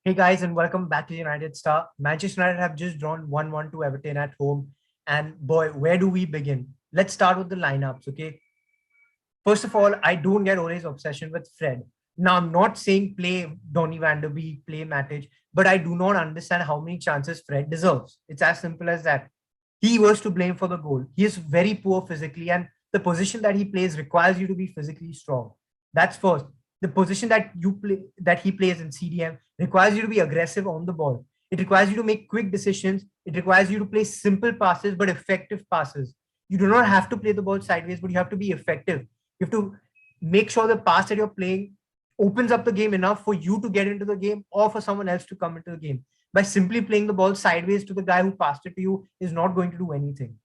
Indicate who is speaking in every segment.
Speaker 1: Hey guys, and welcome back to United Star. Manchester United have just drawn 1-1 to Everton at home. And boy, where do we begin? Let's start with the lineups, okay? First of all, I don't get Ole's obsession with Fred. Now, I'm not saying play Donny van der Beek, play Matic, but I do not understand how many chances Fred deserves. It's as simple as that. He was to blame for the goal. He is very poor physically, and the position that he plays requires you to be physically strong. That's first. The position that you play that he plays in CDM requires you to be aggressive on the ball. It requires you to make quick decisions. It requires you to play simple passes but effective passes. You do not have to play the ball sideways, but you have to be effective. You have to make sure the pass that you're playing opens up the game enough for you to get into the game or for someone else to come into the game. By simply playing the ball sideways to the guy who passed it to you is not going to do anything,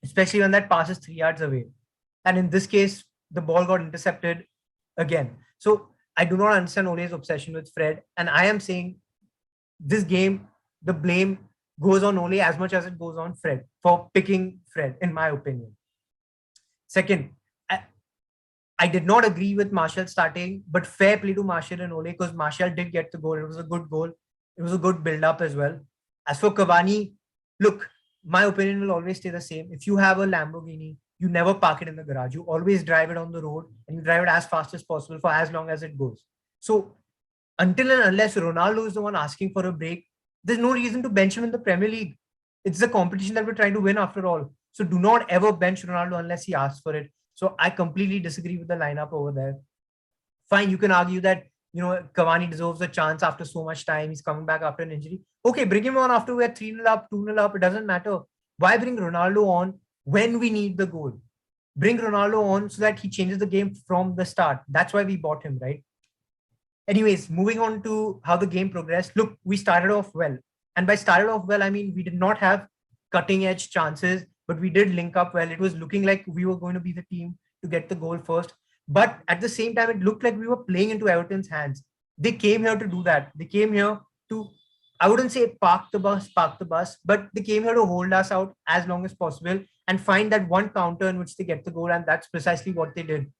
Speaker 1: especially when that pass is 3 yards away. And in this case, the ball got intercepted again. So I do not understand Ole's obsession with Fred. And I am saying this game, the blame goes on Ole as much as it goes on Fred for picking Fred, in my opinion. Second, I did not agree with Martial starting, but fair play to Martial and Ole because Martial did get the goal. It was a good goal. It was a good build up as well. As for Cavani, look, my opinion will always stay the same. If you have a Lamborghini, you never park it in the garage. You always drive it on the road and you drive it as fast as possible for as long as it goes. So until and unless Ronaldo is the one asking for a break, there's no reason to bench him in the Premier League. It's the competition that we're trying to win after all. So do not ever bench Ronaldo unless he asks for it. So I completely disagree with the lineup over there. Fine, you can argue that Cavani deserves a chance after so much time. He's coming back after an injury. Okay, bring him on after we're 3-0 up, 2-0 up. It doesn't matter. Why bring Ronaldo on when we need the goal? Bring Ronaldo on so that he changes the game from the start. That's why we bought him, right? Anyways, moving on to how the game progressed. Look, we started off well. And by started off well, I mean we did not have cutting edge chances, but we did link up well. It was looking like we were going to be the team to get the goal first. But at the same time, it looked like we were playing into Everton's hands. They came here to do that. They came here to, I wouldn't say park the bus, but they came here to hold us out as long as possible and find that one counter in which they get the goal. And that's precisely what they did.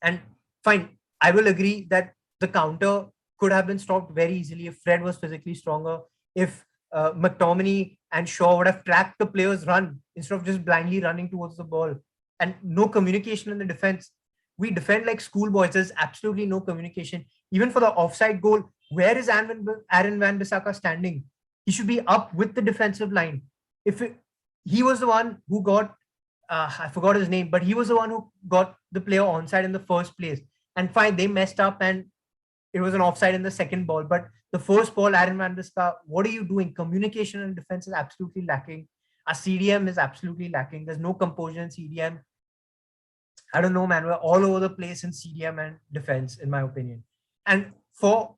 Speaker 1: And fine, I will agree that the counter could have been stopped very easily if Fred was physically stronger, if McTominay and Shaw would have tracked the players' run instead of just blindly running towards the ball. And no communication in the defense. We defend like schoolboys. There's absolutely no communication. Even for the offside goal, where is Aaron Van Bissaka standing? He should be up with the defensive line. He was the one who got, I forgot his name, but he was the one who got the player onside in the first place. And fine, they messed up and it was an offside in the second ball. But the first ball, Aaron Van Bissaka, what are you doing? Communication and defense is absolutely lacking. Our CDM is absolutely lacking. There's no composure in CDM. I don't know, man. We're all over the place in CDM and defense, in my opinion. And for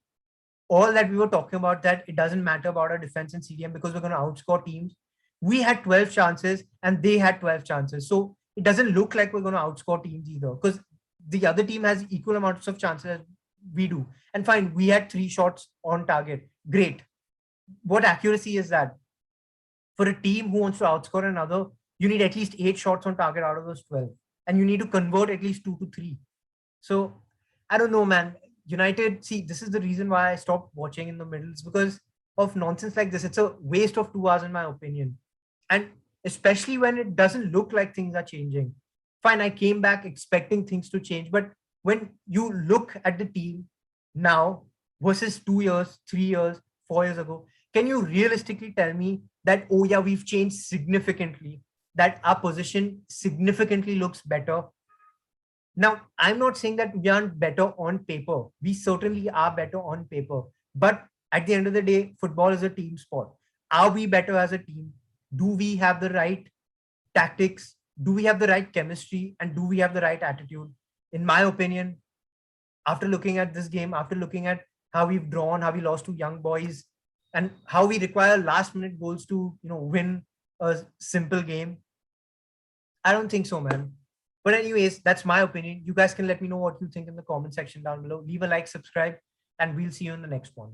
Speaker 1: all that we were talking about, that it doesn't matter about our defense and CDM because we're going to outscore teams. We had 12 chances and they had 12 chances. So it doesn't look like we're going to outscore teams either because the other team has equal amounts of chances as we do. And fine, we had 3 shots on target. Great. What accuracy is that? For a team who wants to outscore another, you need at least 8 shots on target out of those 12. And you need to convert at least 2 to 3. So I don't know, man. United, see, this is the reason why I stopped watching in the middles because of nonsense like this. It's a waste of 2 hours, in my opinion. And especially when it doesn't look like things are changing. Fine, I came back expecting things to change. But when you look at the team now versus 2 years, 3 years, 4 years ago, can you realistically tell me that, oh yeah, we've changed significantly, that our position significantly looks better? Now, I'm not saying that we aren't better on paper. We certainly are better on paper. But at the end of the day, football is a team sport. Are we better as a team? Do we have the right tactics? Do we have the right chemistry? And do we have the right attitude? In my opinion, after looking at this game, after looking at how we've drawn, how we lost to young boys, and how we require last minute goals to win a simple game, I don't think so, man. But anyways, that's my opinion. You guys can let me know what you think in the comment section down below. Leave a like, subscribe, and we'll see you in the next one.